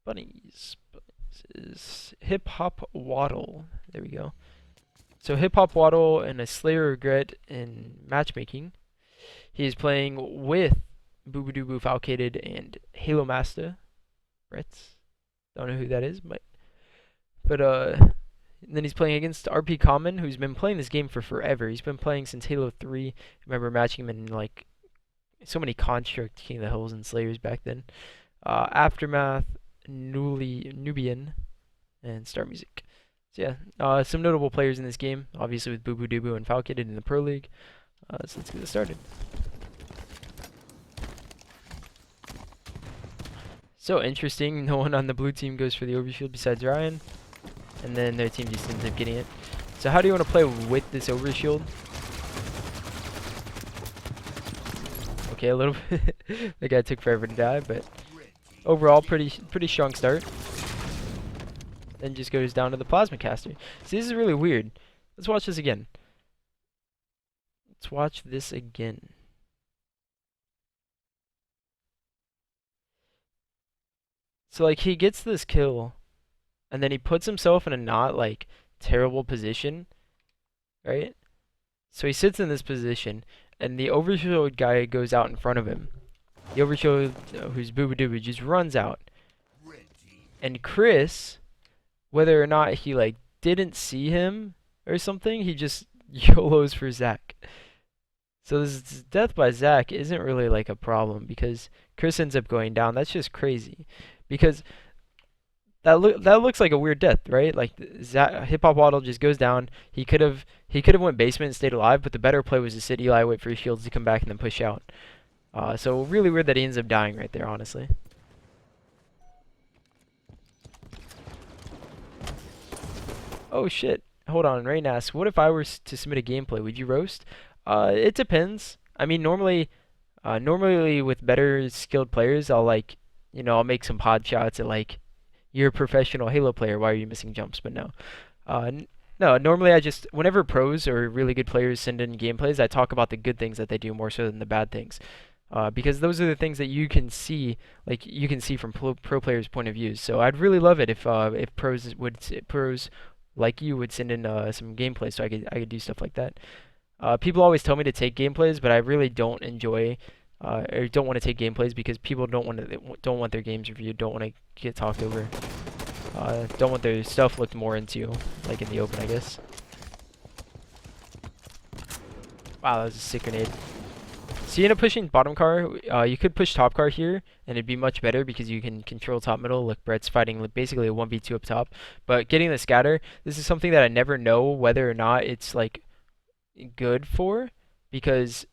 Bunnies. Bunnies is HopHopWaddle. There we go. So HopHopWaddle and a Slayer Regret in matchmaking. He is playing with Boobadooboo Falcated and Halo Master. Brett. Don't know who that is, but and then he's playing against RP Common, who's been playing this game for forever. He's been playing since Halo 3. I remember matching him in like so many Construct, King of the Hills, and Slayers back then. Aftermath, Nubian, and Star Music. So yeah, some notable players in this game, obviously with Boobadooboo and Falcated in the Pro League. So let's get this started. So interesting, no one on the blue team goes for the overshield besides Ryan, and then their team just ends up getting it. So how do you want to play with this overshield? Okay, a little bit. The guy took forever to die, but overall pretty strong start. Then just goes down to the plasma caster. See, this is really weird. Let's watch this again. Let's watch this again. So like he gets this kill, and then he puts himself in a not like terrible position, right? So he sits in this position, and the overshield guy goes out in front of him. The overshield, who's Boobadooboo, just runs out. And Chris, whether or not he like didn't see him or something, he just YOLOs for Zach. So this death by Zach isn't really like a problem because Chris ends up going down. That's just crazy, because that looks like a weird death, right? Like HopHopWaddle just goes down. He could have went basement and stayed alive, but the better play was to sit Eli, wait for his shields to come back, and then push out. So really weird that he ends up dying right there, honestly. Oh shit! Hold on, Rain asks, what if I were to submit a gameplay? Would you roast? It depends. I mean, normally with better skilled players, I'll like, I'll make some pod shots at like, you're a professional Halo player, why are you missing jumps? But no. No, normally I just, whenever pros or really good players send in gameplays, I talk about the good things that they do more so than the bad things. Because those are the things that you can see, like you can see from pro players' point of view. So I'd really love it if pros like you would send in some gameplays so I could do stuff like that. People always tell me to take gameplays, but I really don't enjoy or don't want to take gameplays because people don't want their games reviewed, don't want to get talked over, don't want their stuff looked more into, like in the open, I guess. Wow, that was a sick grenade. So you end up pushing bottom car. You could push top car here, and it'd be much better because you can control top middle. Look, Brett's fighting basically a 1v2 up top. But getting the scatter, this is something that I never know whether or not it's like good for, because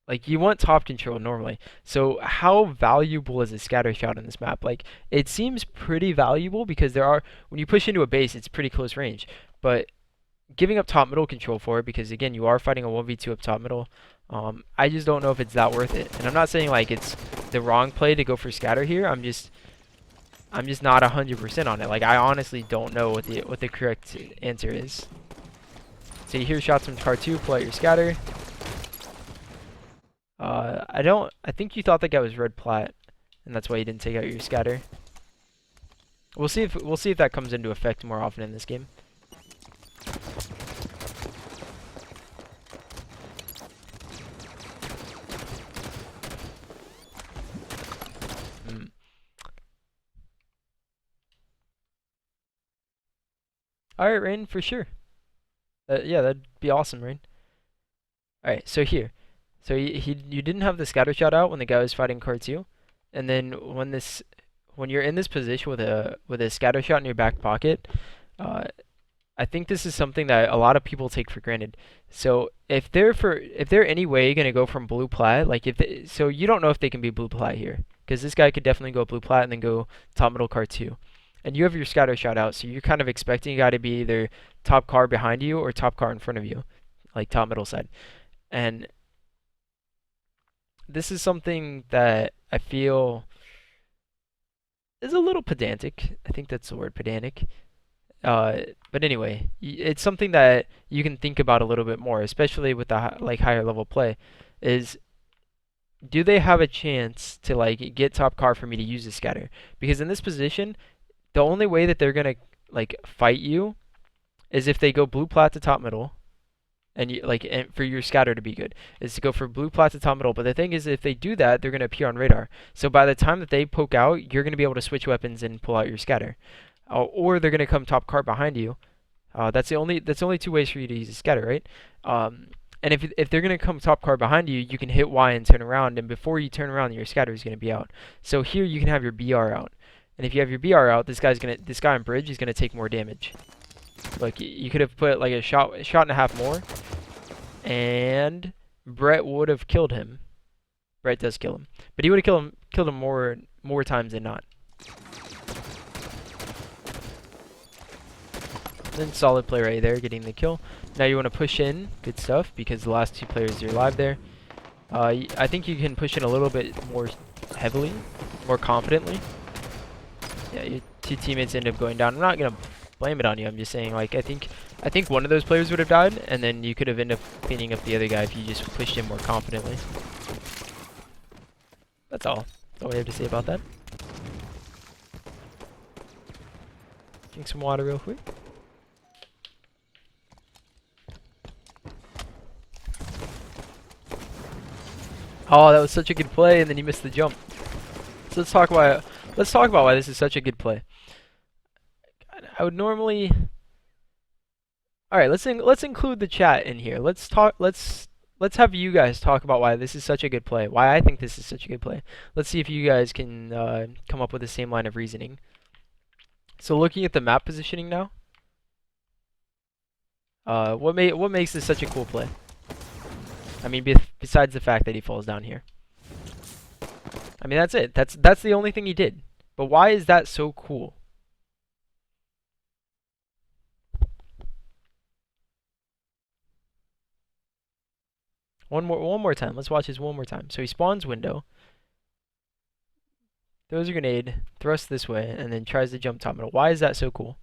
like you want top control normally. So how valuable is a scatter shot in this map? Like it seems pretty valuable because when you push into a base, it's pretty close range. But giving up top middle control for it, because again you are fighting a 1v2 up top middle, I just don't know if it's that worth it. And I'm not saying like it's the wrong play to go for scatter here. I'm just not 100% on it. Like I honestly don't know what the correct answer is. So you hear shots from car 2, pull out your scatter. I think you thought that guy was red plat, and that's why you didn't take out your scatter. We'll see if that comes into effect more often in this game. Alright, Rain, for sure. Yeah, that'd be awesome, Rain. Alright, so here. So you didn't have the scatter shot out when the guy was fighting car 2. And then when you're in this position with a scatter shot in your back pocket, I think this is something that a lot of people take for granted. So if they're any way gonna go from blue plat, like so you don't know if they can be blue plat here, because this guy could definitely go blue plat and then go top middle car 2. And you have your scatter shot out, so you're kind of expecting a guy to be either top car behind you or top car in front of you, like top middle side. And this is something that I feel is a little pedantic. I think that's the word, pedantic. But anyway, it's something that you can think about a little bit more, especially with the higher level play. Is do they have a chance to like get top car for me to use the scatter? Because in this position, the only way that they're gonna like fight you is if they go blue plat to top middle, and you like and for your scatter to be good is to go for blue plat to top middle. But the thing is, if they do that, they're gonna appear on radar. So by the time that they poke out, you're gonna be able to switch weapons and pull out your scatter, or they're gonna come top cart behind you. That's only two ways for you to use a scatter, right? Um, and if they're gonna come top card behind you, you can hit Y and turn around, and before you turn around, your scatter is gonna be out. So here you can have your BR out, and if you have your BR out, this guy on bridge is gonna take more damage. Like you could have put like a shot and a half more, and Brett would have killed him. Brett does kill him, but he would have killed him more times than not. Then solid play right there, getting the kill. Now you want to push in, good stuff, because the last two players are alive there. I think you can push in a little bit more heavily, more confidently. Yeah, your two teammates end up going down. I'm not gonna blame it on you. I'm just saying, like, I think one of those players would have died, and then you could have ended up cleaning up the other guy if you just pushed in more confidently. That's all. That's all we have to say about that. Drink some water real quick. Oh, that was such a good play, and then you missed the jump. So let's talk about why this is such a good play. I would normally. All right, let's include the chat in here. Let's have you guys talk about why this is such a good play. Why I think this is such a good play. Let's see if you guys can come up with the same line of reasoning. So looking at the map positioning now, what makes this such a cool play? I mean, besides the fact that he falls down here. I mean, that's it. That's the only thing he did. But why is that so cool? One more time. Let's watch this one more time. So he spawns window, throws a grenade, thrusts this way, and then tries to jump top middle. Why is that so cool?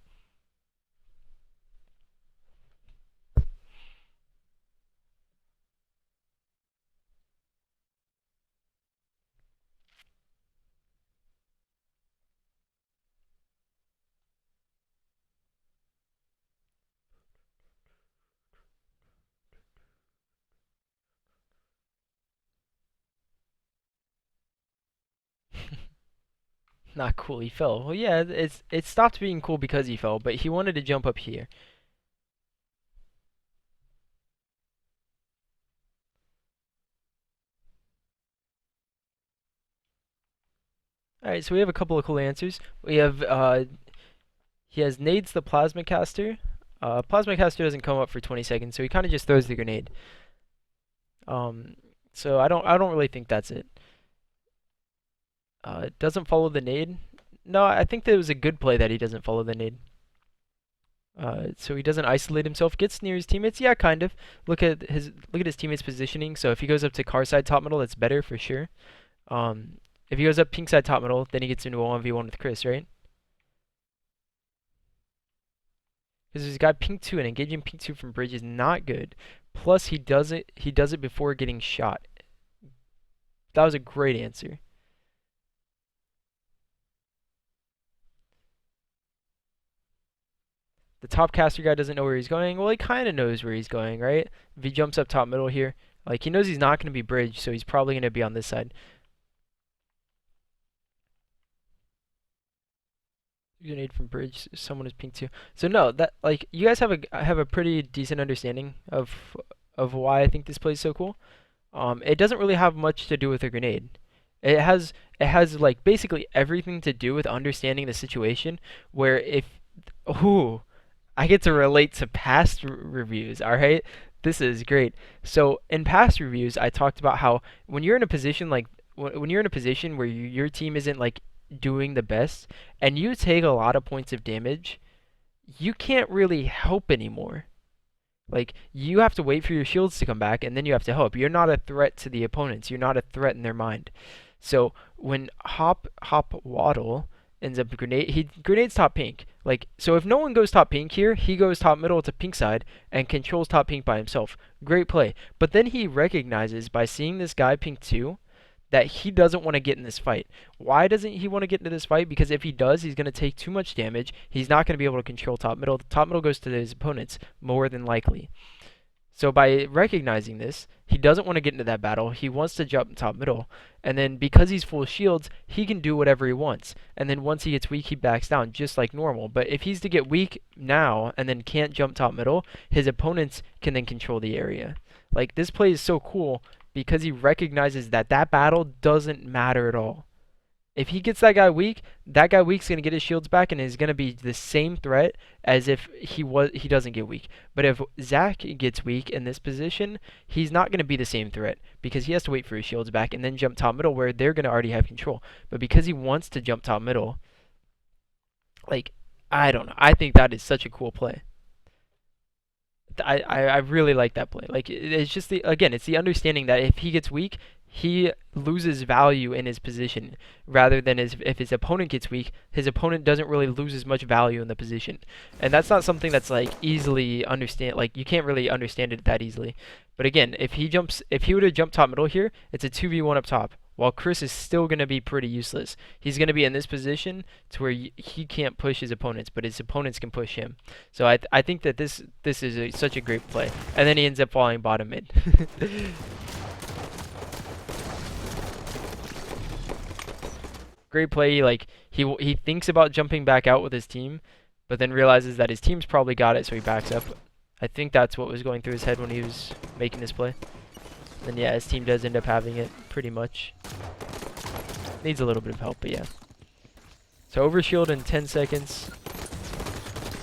Not cool. He fell. Well, yeah, it stopped being cool because he fell, but he wanted to jump up here. All right, so we have a couple of cool answers. We have he has nades the plasma caster. Plasma caster doesn't come up for 20 seconds, so he kind of just throws the grenade. So I don't really think that's it. Doesn't follow the nade. No, I think that it was a good play that he doesn't follow the nade. So he doesn't isolate himself. Gets near his teammates. Yeah, kind of. Look at his teammates' positioning. So if he goes up to car side top middle, that's better for sure. If he goes up pink side top middle, then he gets into a 1v1 with Chris, right? Because there's a guy pink 2, and engaging pink 2 from bridge is not good. Plus he does it before getting shot. That was a great answer. The top caster guy doesn't know where he's going. Well, he kind of knows where he's going, right? If he jumps up top middle here, like he knows he's not going to be bridge, so he's probably going to be on this side. Grenade from bridge. Someone is pink too. So no, that like you guys have a pretty decent understanding of why I think this play is so cool. It doesn't really have much to do with a grenade. It has like basically everything to do with understanding the situation. Where if ooh, I get to relate to past reviews. All right, this is great. So in past reviews, I talked about how when you're in a position like when you're in a position where your team isn't like doing the best and you take a lot of points of damage, you can't really help anymore. Like you have to wait for your shields to come back and then you have to help. You're not a threat to the opponents. You're not a threat in their mind. So when HopHopWaddle ends up he grenades top pink. Like so if no one goes top pink here, he goes top middle to pink side and controls top pink by himself. Great play. But then he recognizes by seeing this guy pink 2 that he doesn't want to get in this fight. Why doesn't he want to get into this fight? Because if he does, he's going to take too much damage. He's not going to be able to control top middle. The top middle goes to his opponents more than likely. So by recognizing this, he doesn't want to get into that battle. He wants to jump top middle. And then because he's full shields, he can do whatever he wants. And then once he gets weak, he backs down just like normal. But if he's to get weak now and then can't jump top middle, his opponents can then control the area. Like, this play is so cool because he recognizes that that battle doesn't matter at all. If he gets that guy weak's going to get his shields back and is going to be the same threat as if he doesn't get weak. But if Zach gets weak in this position, he's not going to be the same threat because he has to wait for his shields back and then jump top middle where they're going to already have control. But because he wants to jump top middle, like, I don't know. I think that is such a cool play. I really like that play. Like, it's just it's the understanding that if he gets weak, he loses value in his position rather than if his opponent gets weak, his opponent doesn't really lose as much value in the position. And that's not something that's like easily you can't really understand it that easily. But again, if he were to jump top middle here, it's a 2v1 up top. While Chris is still going to be pretty useless. He's going to be in this position to where he can't push his opponents, but his opponents can push him. So I think that this is such a great play. And then he ends up falling bottom mid. Great play. Like, he thinks about jumping back out with his team, but then realizes that his team's probably got it, so he backs up. I think that's what was going through his head when he was making this play. And yeah, his team does end up having it pretty much. Needs a little bit of help, but yeah. So overshield in 10 seconds.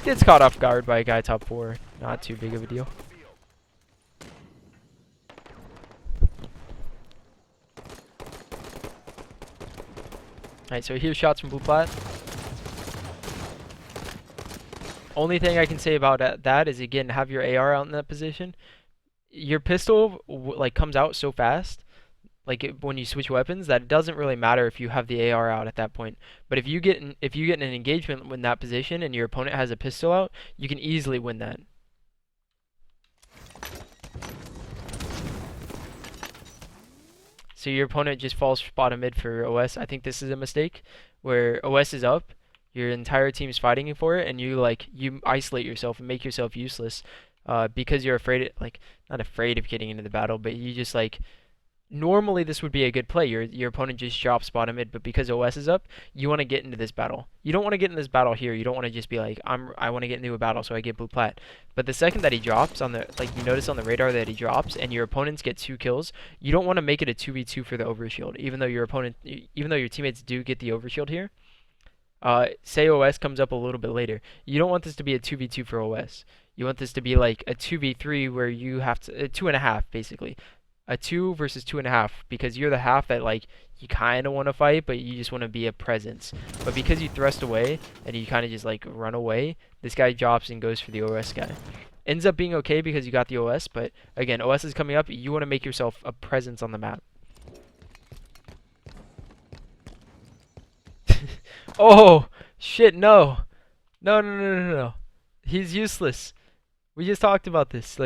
Gets caught off guard by a guy top 4. Not too big of a deal. Alright, so here's shots from blue plat. Only thing I can say about that is, again, have your AR out in that position. Your pistol like comes out so fast, like when you switch weapons, that it doesn't really matter if you have the AR out at that point. But if you get an engagement in that position and your opponent has a pistol out, you can easily win that. So your opponent just falls bottom mid for OS. I think this is a mistake where OS is up, your entire team is fighting for it, and you isolate yourself and make yourself useless. Because you're afraid, not afraid of getting into the battle, but you just normally this would be a good play. Your opponent just drops bottom mid, but because OS is up, you want to get into this battle. You don't want to get in this battle here. You don't want to just be like, I want to get into a battle, so I get blue plat. But the second that he drops on the, you notice on the radar that he drops, and your opponents get 2 kills, you don't want to make it a 2v2 for the overshield, even though your teammates do get the overshield here. Say OS comes up a little bit later. You don't want this to be a 2v2 for OS. You want this to be like a 2v3 where you have to 2.5 basically, a 2 versus 2.5, because you're the half that you kind of want to fight, but you just want to be a presence. But because you thrust away and you kind of just run away, this guy drops and goes for the OS guy. Ends up being okay because you got the OS, but again, OS is coming up. You want to make yourself a presence on the map. Oh shit! No. No. He's useless. We just talked about this.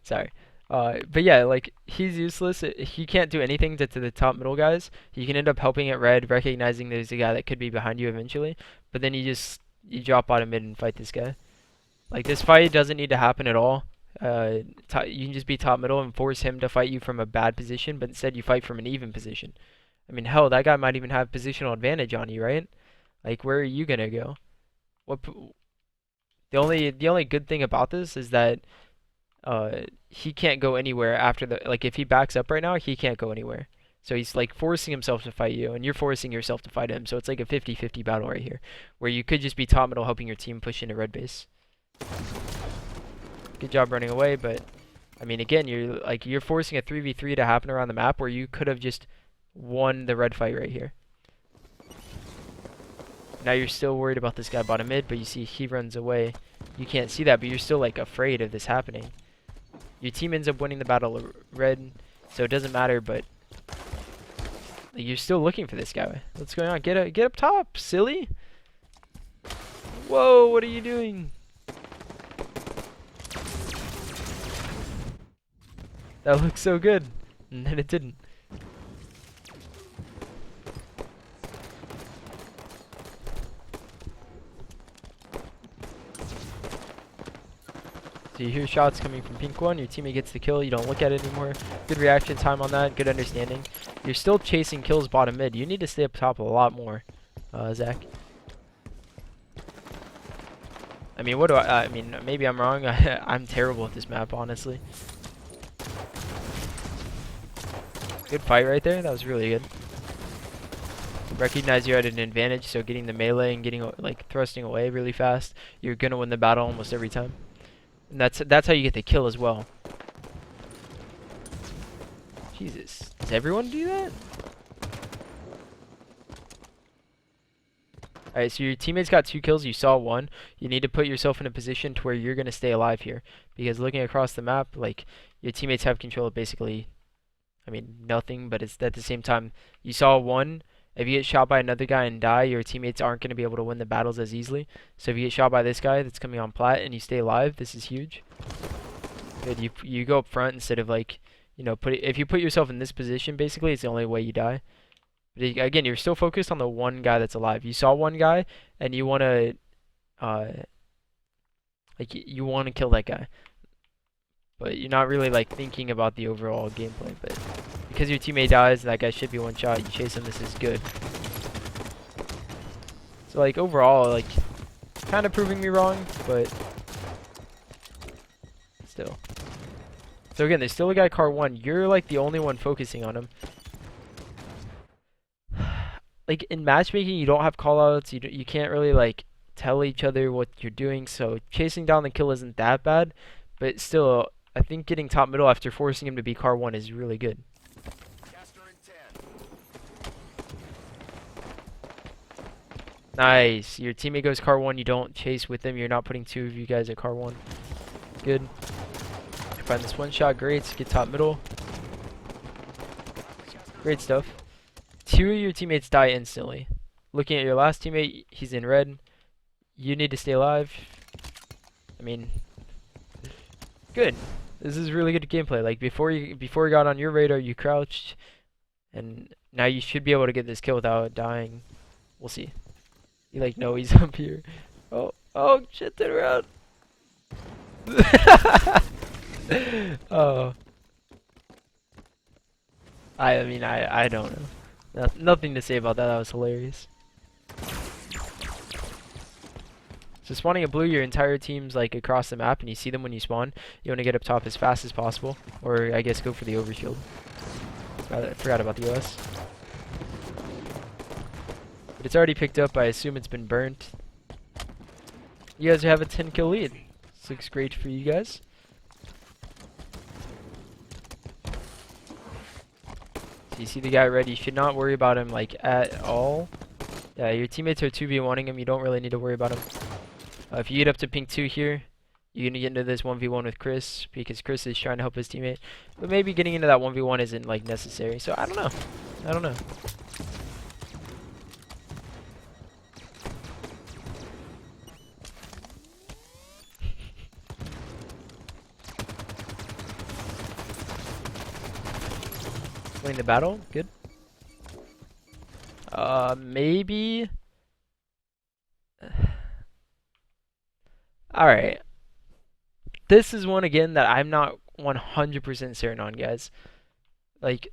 Sorry. But yeah, he's useless. He can't do anything to the top middle guys. You can end up helping at red, recognizing there's a guy that could be behind you eventually. But then you drop bottom mid and fight this guy. This fight doesn't need to happen at all. You can just be top middle and force him to fight you from a bad position, but instead you fight from an even position. I mean, hell, that guy might even have positional advantage on you, right? Where are you gonna go? The only good thing about this is that he can't go anywhere after if he backs up right now, he can't go anywhere. So he's forcing himself to fight you, and you're forcing yourself to fight him. So it's like a 50-50 battle right here, where you could just be top middle helping your team push into red base. Good job running away, but I mean, again, you're forcing a 3v3 to happen around the map where you could have just won the red fight right here. Now you're still worried about this guy bottom mid, but you see he runs away. You can't see that, but you're still afraid of this happening. Your team ends up winning the battle red, so it doesn't matter, but you're still looking for this guy. What's going on? Get up top, silly. Whoa, what are you doing? That looks so good. And then it didn't. So you hear shots coming from pink 1, your teammate gets the kill, you don't look at it anymore. Good reaction time on that, good understanding. You're still chasing kills bottom mid. You need to stay up top a lot more, Zach. I mean, what do I mean, maybe I'm wrong. I'm terrible at this map, honestly. Good fight right there. That was really good. Recognize you're at an advantage, so getting the melee and getting like thrusting away really fast, you're gonna win the battle almost every time. And that's how you get the kill as well. Jesus, does everyone do that? Alright, so your teammates got 2 kills, you saw 1. You need to put yourself in a position to where you're gonna stay alive here, because looking across the map, like your teammates have control of basically, I mean, nothing, but it's at the same time, you saw 1. If you get shot by another guy and die, your teammates aren't going to be able to win the battles as easily. So if you get shot by this guy that's coming on plat and you stay alive, this is huge. Good, you go up front instead of like, you know, if you put yourself in this position, basically, it's the only way you die. But again, you're still focused on the one guy that's alive. You saw one guy and you want to, like, you want to kill that guy. But you're not really like thinking about the overall gameplay, but because your teammate dies, that guy should be one shot. You chase him, this is good. So like overall, like kind of proving me wrong, but still. So again, there's still a guy car 1. You're like the only one focusing on him. Like in matchmaking, you don't have callouts. You can't really like tell each other what you're doing. So chasing down the kill isn't that bad, but still, I think getting top middle after forcing him to be car 1 is really good. Nice. Your teammate goes car 1. You don't chase with them. You're not putting 2 of you guys at car 1. Good. Find this one shot. Great. Get top middle. Great stuff. 2 of your teammates die instantly. Looking at your last teammate, he's in red. You need to stay alive. I mean, good. This is really good gameplay. Like before you got on your radar, you crouched, and now you should be able to get this kill without dying. We'll see. You like know he's up here. Oh shit, turn around. Oh. I mean I don't know. Nothing to say about that. That was hilarious. So spawning a blue, your entire team's like across the map, and you see them when you spawn. You want to get up top as fast as possible, or I guess go for the overshield. I forgot about the US. But it's already picked up. I assume it's been burnt. You guys have a 10 kill lead. This looks great for you guys. So you see the guy red. You should not worry about him like at all. Yeah, your teammates are 2v1ing him. You don't really need to worry about him. If you get up to pink 2 here, you're going to get into this 1v1 with Chris, because Chris is trying to help his teammate. But maybe getting into that 1v1 isn't like necessary. So I don't know. I don't know. Winning the battle, good. Maybe. Alright. This is one again that I'm not 100% certain on, guys. Like,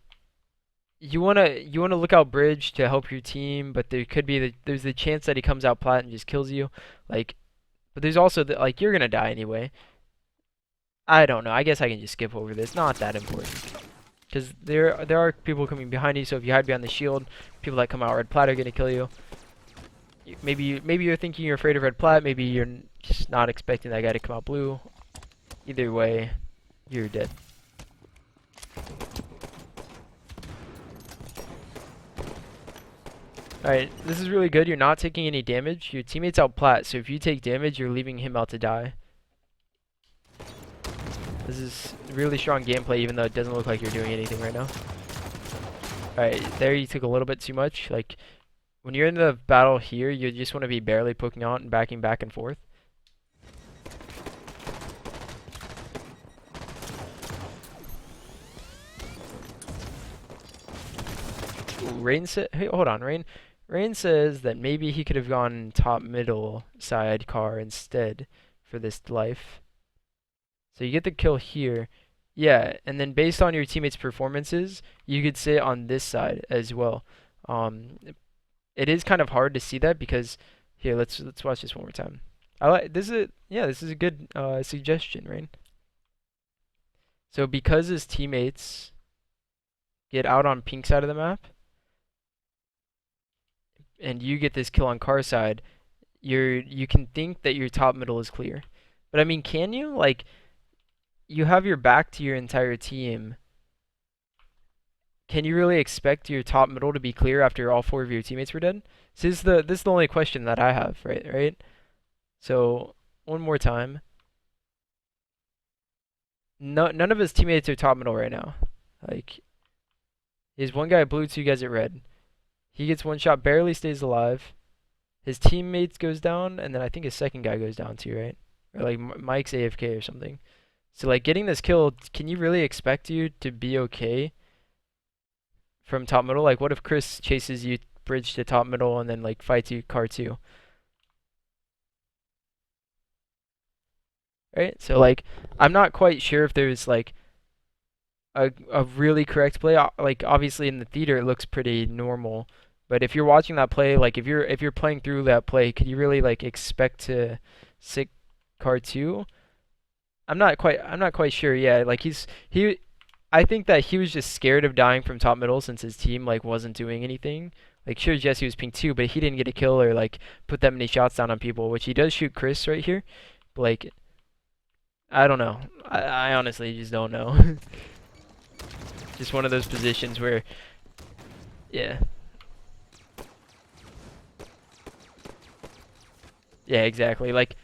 you wanna look out bridge to help your team, but there could be there's the chance that he comes out plat and just kills you. Like, but there's also like you're gonna die anyway. I don't know. I guess I can just skip over this. Not that important. Because there are people coming behind you, so if you hide behind the shield, people that come out red plat are gonna kill you. Maybe you're thinking you're afraid of red plat. Maybe you're just not expecting that guy to come out blue. Either way, you're dead. Alright, this is really good. You're not taking any damage. Your teammate's out plat, so if you take damage, you're leaving him out to die. This is really strong gameplay, even though it doesn't look like you're doing anything right now. Alright, there you took a little bit too much. Like, when you're in the battle here, you just want to be barely poking out and backing back and forth. Ooh, Rain said, hey, hold on, Rain says that maybe he could have gone top middle side car instead for this life. So you get the kill here. Yeah, and then based on your teammates' performances, you could sit on this side as well. Um, it is kind of hard to see that because here, let's watch this one more time. I like this is yeah, this is a good suggestion, right? So because his teammates get out on pink side of the map and you get this kill on car side, you can think that your top middle is clear. But I mean, can you? Like you have your back to your entire team. Can you really expect your top middle to be clear after all four of your teammates were dead? This is the only question that I have, right? So one more time. No, none of his teammates are top middle right now. Like, he's one guy at blue, two guys at red. He gets one shot, barely stays alive. His teammates goes down, and then I think his second guy goes down too, right? Or like Mike's AFK or something. So like getting this kill, can you really expect you to be okay from top middle? Like, what if Chris chases you bridge to top middle and then like fights you car two? Right? So like, I'm not quite sure if there's like a really correct play. Like obviously in the theater it looks pretty normal, but if you're watching that play, like if you're playing through that play, could you really like expect to sit car two? I'm not quite sure. Yeah, like he I think that he was just scared of dying from top middle since his team like wasn't doing anything. Like sure Jesse was ping two, but he didn't get a kill or like put that many shots down on people, which he does shoot Chris right here. But like I don't know. I honestly just don't know. Just one of those positions where yeah. Yeah, exactly. Like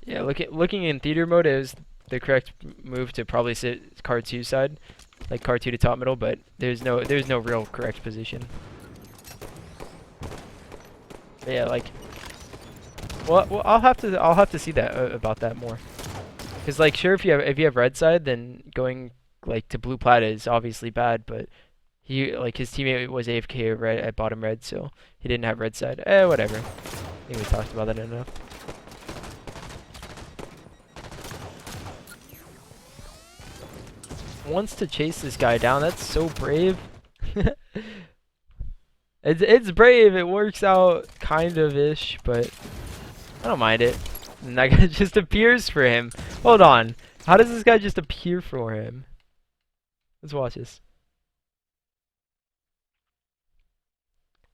yeah, looking in theater mode is the correct move to probably sit card two side, like card two to top middle, but there's no real correct position. But yeah, like well I'll have to see that about that more. Cause like sure if you have red side then going like to blue plat is obviously bad, but he like his teammate was AFK right at bottom red, so he didn't have red side. Whatever. I think we talked about that enough. Wants to chase this guy down. That's so brave. It's brave. It works out kind of ish, but I don't mind it. And that guy just appears for him. Hold on. How does this guy just appear for him? Let's watch this.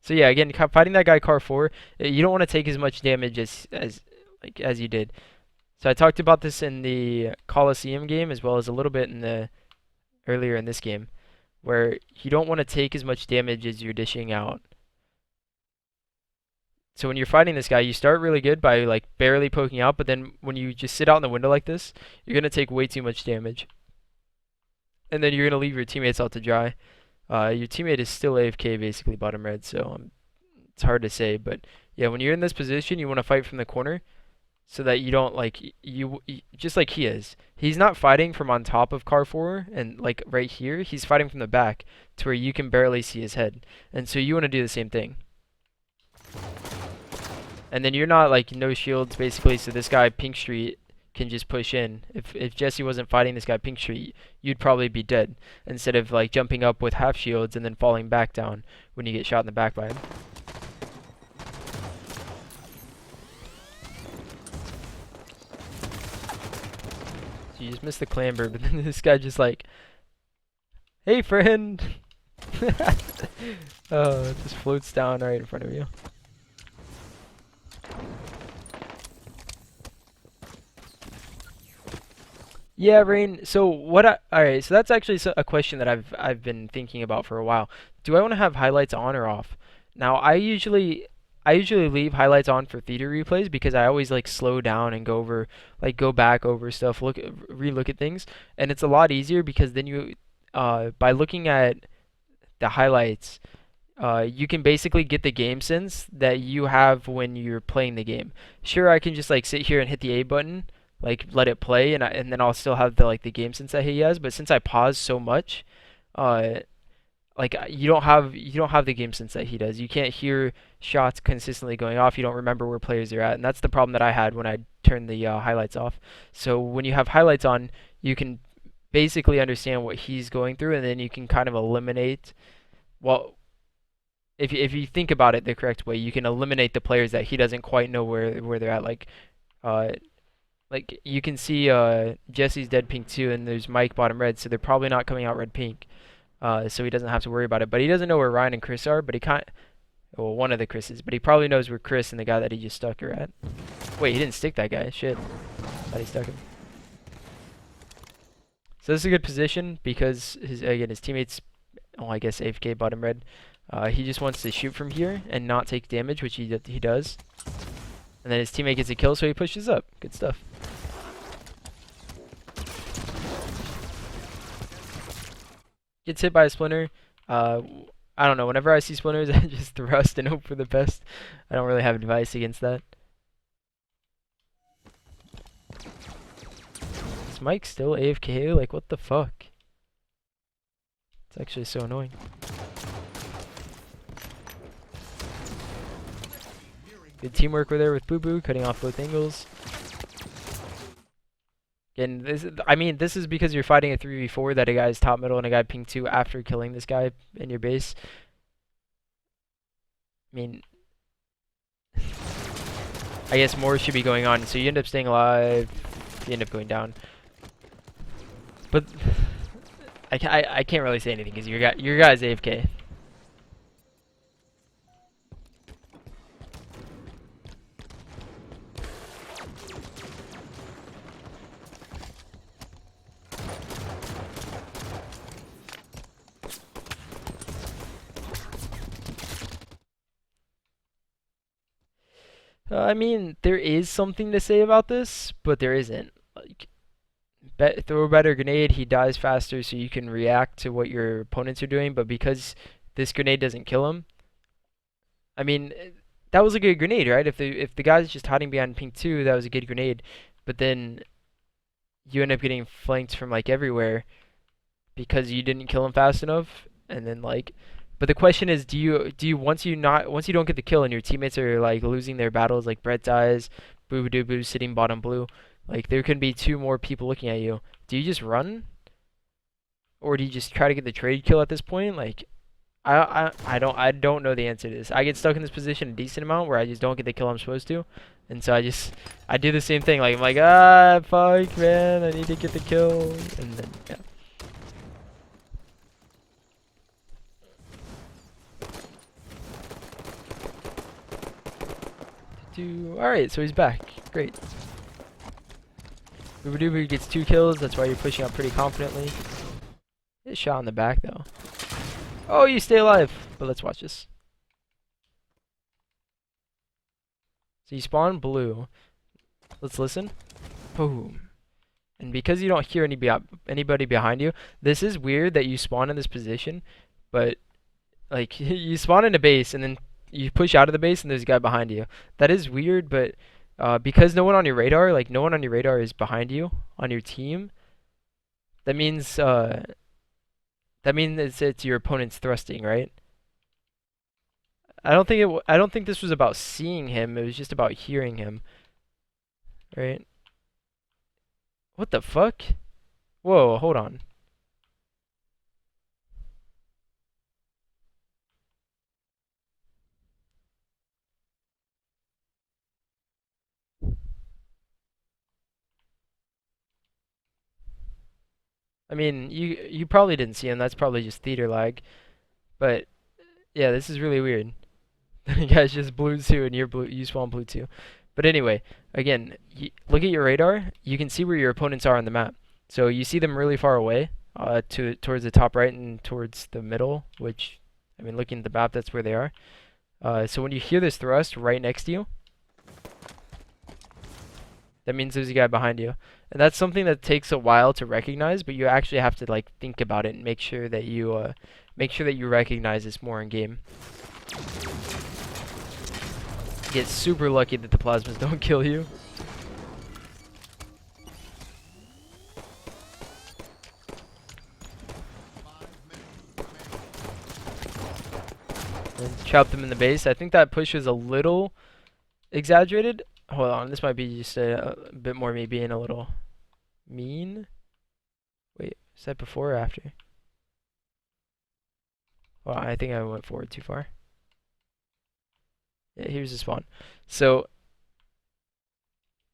So yeah, again, fighting that guy car 4, you don't want to take as much damage as you did. So I talked about this in the Coliseum game as well as a little bit in the earlier in this game, where you don't want to take as much damage as you're dishing out. So when you're fighting this guy, you start really good by like barely poking out, but then when you just sit out in the window like this, you're gonna take way too much damage. And then you're gonna leave your teammates out to dry. Your teammate is still AFK basically bottom red, so it's hard to say. But yeah, when you're in this position, you want to fight from the corner so that you don't like just like he is. He's not fighting from on top of car 4 and like right here. He's fighting from the back to where you can barely see his head. And so you want to do the same thing. And then you're not like no shields basically, so this guy Pink Street can just push in. If Jesse wasn't fighting this guy Pink Street, you'd probably be dead instead of like jumping up with half shields and then falling back down when you get shot in the back by him. So you just missed the clamber, but then this guy just like, hey friend. Oh, it just floats down right in front of you. Yeah, Rain. So all right, so that's actually a question that I've been thinking about for a while. Do I want to have highlights on or off? Now, I usually leave highlights on for theater replays because I always like slow down and go back over stuff, relook at things, and it's a lot easier because then by looking at the highlights, you can basically get the game sense that you have when you're playing the game. Sure, I can just like sit here and hit the A button, like let it play, and then I'll still have the game sense that he has. But since I pause so much, uh, like you don't have the game sense that he does. You can't hear shots consistently going off. You don't remember where players are at, and that's the problem that I had when I turn the highlights off. So when you have highlights on, you can basically understand what he's going through, and then you can kind of eliminate. Well, if you think about it the correct way, you can eliminate the players that he doesn't quite know where they're at. Uh, like you can see Jesse's dead pink too, and there's Mike bottom red, so they're probably not coming out red pink. So he doesn't have to worry about it. But he doesn't know where Ryan and Chris are, but he can't. Well, one of the Chris's, but he probably knows where Chris and the guy that he just stuck are at. Wait, he didn't stick that guy. Shit. Thought he stuck him. So this is a good position because his teammates, oh, I guess AFK bottom red. He just wants to shoot from here and not take damage, which he does. And then his teammate gets a kill, so he pushes up. Good stuff. Gets hit by a splinter. I don't know. Whenever I see splinters, I just thrust and hope for the best. I don't really have advice against that. Is Mike still AFK? Like, what the fuck? It's actually so annoying. Good teamwork over there with Boo Boo, cutting off both angles. And this is because you're fighting a 3v4 that a guy's top middle and a guy ping 2 after killing this guy in your base. I mean, I guess more should be going on, so you end up staying alive, you end up going down. But I can't really say anything because your guy's AFK. I mean, there is something to say about this, but there isn't. Like, throw a better grenade, he dies faster, so you can react to what your opponents are doing. But because this grenade doesn't kill him, I mean, that was a good grenade, right? If the guy's just hiding behind pink 2, that was a good grenade. But then you end up getting flanked from like everywhere because you didn't kill him fast enough, and then like. But the question is, do you once you don't get the kill and your teammates are like losing their battles, like Brett dies, Boo Doo Boo sitting bottom blue, like there can be 2 more people looking at you. Do you just run, or do you just try to get the trade kill at this point? Like, I don't know the answer to this. I get stuck in this position a decent amount where I just don't get the kill I'm supposed to, and so I do the same thing. Like I'm like, ah, fuck, man, I need to get the kill, and then yeah. Alright, so he's back. Great. Booba gets 2 kills, that's why you're pushing up pretty confidently. Get shot in the back though. Oh, you stay alive! But let's watch this. So you spawn blue. Let's listen. Boom. And because you don't hear anybody behind you, this is weird that you spawn in this position, but like you spawn in a base and then you push out of the base and there's a guy behind you. That is weird, but because no one on your radar is behind you on your team, that means it's your opponent's thrusting, right? I don't think this was about seeing him. It was just about hearing him, right? What the fuck? Whoa, hold on. I mean, you probably didn't see him. That's probably just theater lag. But yeah, this is really weird. You guys just blue 2 and you spawn blue 2. But anyway, again, look at your radar. You can see where your opponents are on the map. So you see them really far away, towards the top right and towards the middle, which, I mean, looking at the map, that's where they are. So when you hear this thrust right next to you, that means there's a guy behind you. And that's something that takes a while to recognize, but you actually have to like think about it and make sure that you recognize this more in game. Get super lucky that the plasmas don't kill you. And trap them in the base. I think that push was a little exaggerated. Hold on, this might be just a bit more me being a little mean. Wait, is that before or after? Well, I think I went forward too far. Yeah, here's the spawn. So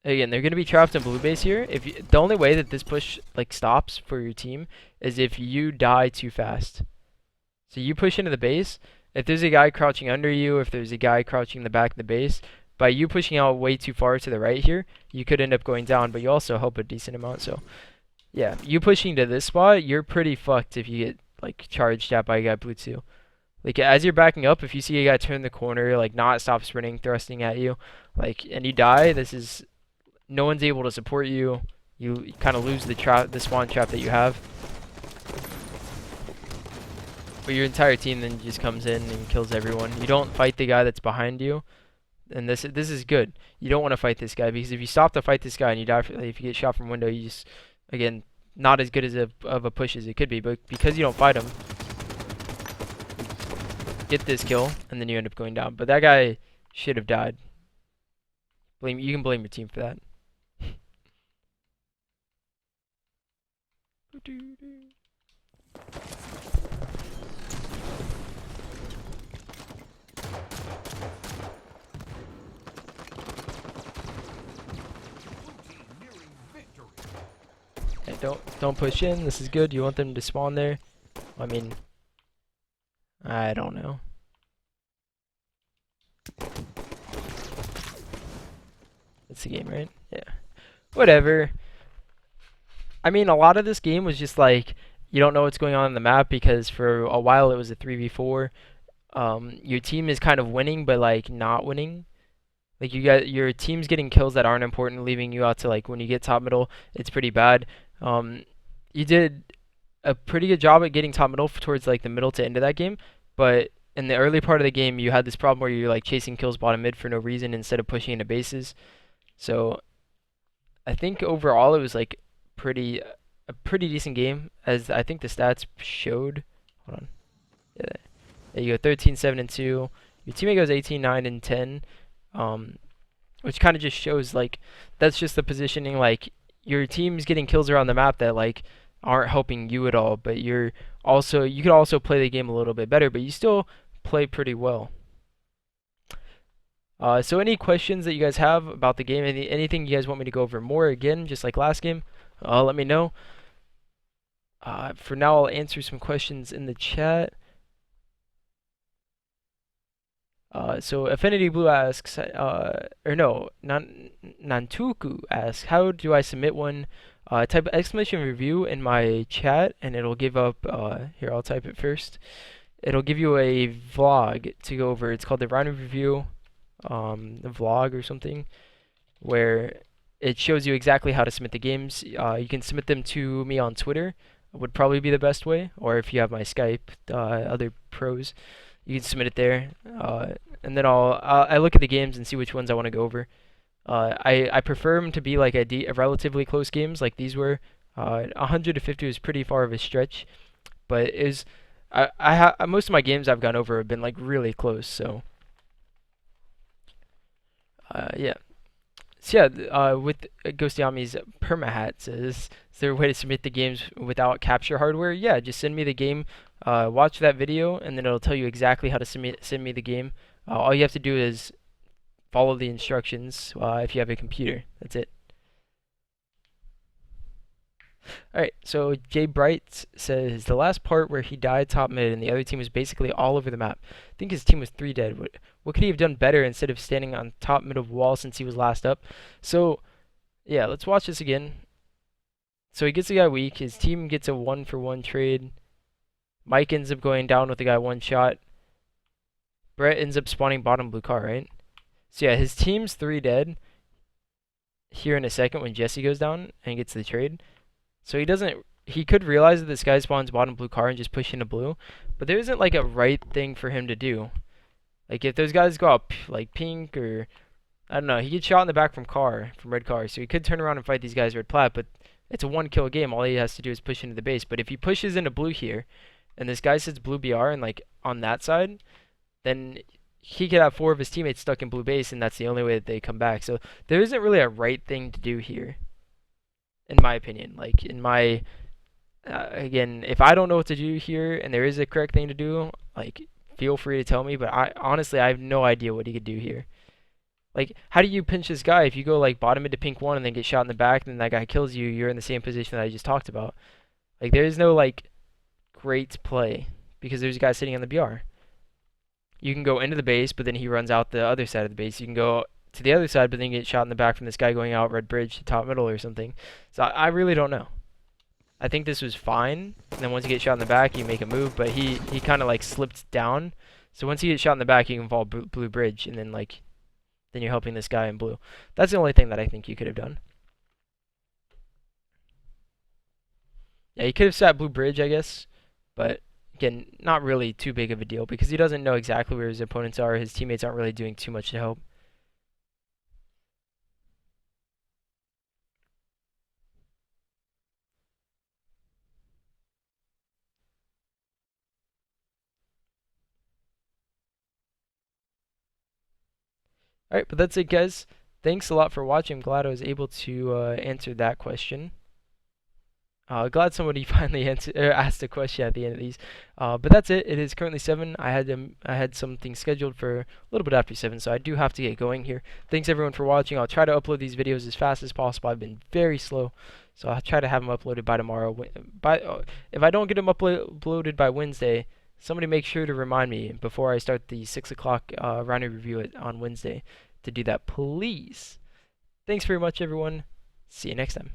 again, they're gonna be trapped in blue base here. If you, the only way that this push like stops for your team is if you die too fast. So you push into the base. If there's a guy crouching under you, if there's a guy crouching in the back of the base, by you pushing out way too far to the right here, you could end up going down, but you also help a decent amount. So yeah, you pushing to this spot, you're pretty fucked if you get like charged at by a guy blue 2. Like as you're backing up, if you see a guy turn the corner, like not stop sprinting, thrusting at you, like and you die, this is no one's able to support you. You kind of lose the spawn trap that you have. But your entire team then just comes in and kills everyone. You don't fight the guy that's behind you. And this is good. You don't want to fight this guy because if you stop to fight this guy and you die, if you get shot from window, you just, again, not as good as of a push as it could be. But because you don't fight him, get this kill and then you end up going down. But that guy should have died. You can blame your team for that. Hey, don't push in. This is good. You want them to spawn there. I mean, I don't know. It's the game, right? Yeah. Whatever. I mean, a lot of this game was just like you don't know what's going on in the map because for a while it was a 3v4. Your team is kind of winning, but like not winning. Like your team's getting kills that aren't important, leaving you out to like when you get top middle, it's pretty bad. You did a pretty good job at getting top middle towards like the middle to end of that game, but in the early part of the game, you had this problem where you're like chasing kills bottom mid for no reason instead of pushing into bases. So I think overall it was like a pretty decent game, as I think the stats showed. Hold on. Yeah, there you go, 13, 7, and 2. Your teammate goes 18, 9, and 10. Which kind of just shows like that's just the positioning. Like your team's getting kills around the map that like aren't helping you at all, but you could also play the game a little bit better, but you still play pretty well. So any questions that you guys have about the game, anything you guys want me to go over more, again, just like last game, let me know. For now, I'll answer some questions in the chat. So Affinity Blue asks, or no, Nantuku asks, how do I submit one? Type exclamation review in my chat, and it'll give up, here, I'll type it first. It'll give you a vlog to go over. It's called the RyaNoob review, vlog or something, where it shows you exactly how to submit the games. You can submit them to me on Twitter, would probably be the best way, or if you have my Skype, other pros, you can submit it there. And then I look at the games and see which ones I want to go over. I prefer them to be like a relatively close games like these were. 100 to 50 was pretty far of a stretch, but it was, most of my games I've gone over have been like really close, so yeah. So yeah, with Ghostyami's permahat says, is there a way to submit the games without capture hardware? Yeah, just send me the game, watch that video, and then it'll tell you exactly how to send me the game. All you have to do is follow the instructions if you have a computer. That's it. Alright, so Jay Bright says, the last part where he died top mid and the other team was basically all over the map. I think his team was 3 dead. What could he have done better instead of standing on top mid of wall since he was last up? So, yeah, let's watch this again. So he gets the guy weak. His team gets a 1-for-1 trade. Mike ends up going down with the guy 1 shot. Brett ends up spawning bottom blue car, right? So yeah, his team's 3 dead here in a second when Jesse goes down and gets the trade. So he could realize that this guy spawns bottom blue car and just push into blue, but there isn't like a right thing for him to do. Like if those guys go up like pink or, I don't know, he gets shot in the back from red car, so he could turn around and fight these guys red plat, but it's a 1-kill game. All he has to do is push into the base. But if he pushes into blue here, and this guy sits blue BR and like on that side, then he could have 4 of his teammates stuck in blue base, and that's the only way that they come back. So there isn't really a right thing to do here, in my opinion. Like in my again, if I don't know what to do here, and there is a correct thing to do, like feel free to tell me. But I honestly I have no idea what he could do here. Like, how do you pinch this guy if you go like bottom into pink one and then get shot in the back, and then that guy kills you? You're in the same position that I just talked about. Like, there is no like great play because there's a guy sitting on the BR. You can go into the base, but then he runs out the other side of the base. You can go to the other side, but then you get shot in the back from this guy going out red bridge to top middle or something. So I really don't know. I think this was fine. And then once you get shot in the back, you make a move, but he kind of like slipped down. So once you get shot in the back, you can fall blue bridge, and then like then you're helping this guy in blue. That's the only thing that I think you could have done. Yeah, you could have sat blue bridge, I guess, but again, not really too big of a deal because he doesn't know exactly where his opponents are. His teammates aren't really doing too much to help. All right, but that's it, guys. Thanks a lot for watching. I'm glad I was able to answer that question. Glad somebody finally asked a question at the end of these. But that's it. It is currently 7. I had something scheduled for a little bit after 7, so I do have to get going here. Thanks everyone for watching. I'll try to upload these videos as fast as possible. I've been very slow, so I'll try to have them uploaded by tomorrow. If I don't get them uploaded by Wednesday, somebody make sure to remind me before I start the 6 o'clock RyaNoob review on Wednesday to do that, please. Thanks very much, everyone. See you next time.